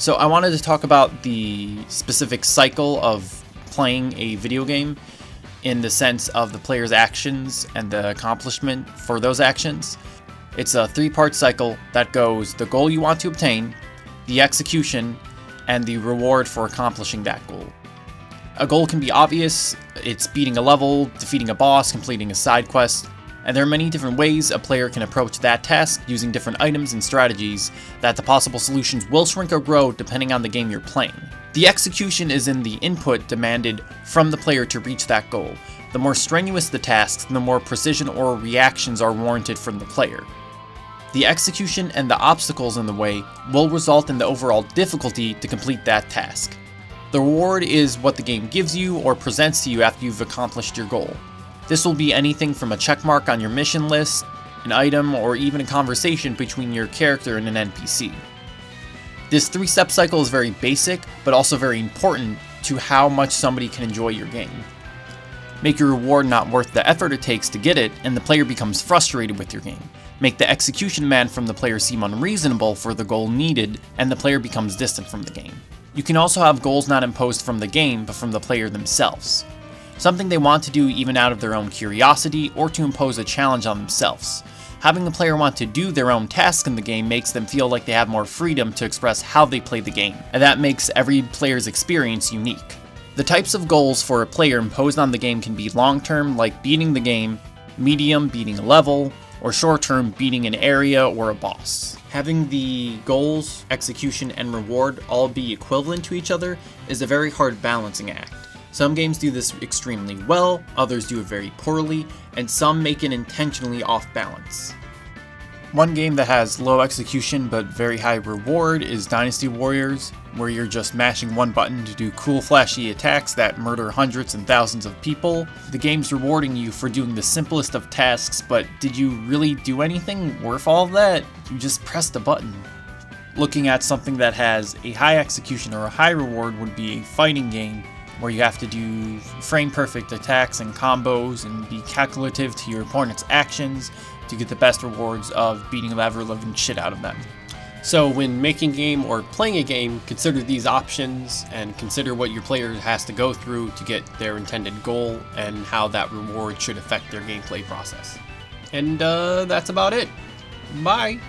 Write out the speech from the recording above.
So I wanted to talk about the specific cycle of playing a video game in the sense of the player's actions and the accomplishment for those actions. It's a 3-part cycle that goes the goal you want to obtain, the execution, and the reward for accomplishing that goal. A goal can be obvious, it's beating a level, defeating a boss, completing a side quest, and there are many different ways a player can approach that task using different items and strategies that the possible solutions will shrink or grow depending on the game you're playing. The execution is in the input demanded from the player to reach that goal. The more strenuous the tasks, the more precision or reactions are warranted from the player. The execution and the obstacles in the way will result in the overall difficulty to complete that task. The reward is what the game gives you or presents to you after you've accomplished your goal. This will be anything from a checkmark on your mission list, an item, or even a conversation between your character and an NPC. This 3-step cycle is very basic, but also very important to how much somebody can enjoy your game. Make your reward not worth the effort it takes to get it, and the player becomes frustrated with your game. Make the execution demand from the player seem unreasonable for the goal needed, and the player becomes distant from the game. You can also have goals not imposed from the game, but from the player themselves. Something they want to do even out of their own curiosity, or to impose a challenge on themselves. Having the player want to do their own task in the game makes them feel like they have more freedom to express how they play the game, and that makes every player's experience unique. The types of goals for a player imposed on the game can be long-term, like beating the game, medium, beating a level, or short-term, beating an area or a boss. Having the goals, execution, and reward all be equivalent to each other is a very hard balancing act. Some games do this extremely well, others do it very poorly, and some make it intentionally off balance. One game that has low execution but very high reward is Dynasty Warriors, where you're just mashing one button to do cool flashy attacks that murder hundreds and thousands of people. The game's rewarding you for doing the simplest of tasks, but did you really do anything worth all of that? You just pressed a button. Looking at something that has a high execution or a high reward would be a fighting game, where you have to do frame-perfect attacks and combos and be calculative to your opponent's actions to get the best rewards of beating the ever-living shit out of them. So when making a game or playing a game, consider these options and consider what your player has to go through to get their intended goal and how that reward should affect their gameplay process. And that's about it. Bye!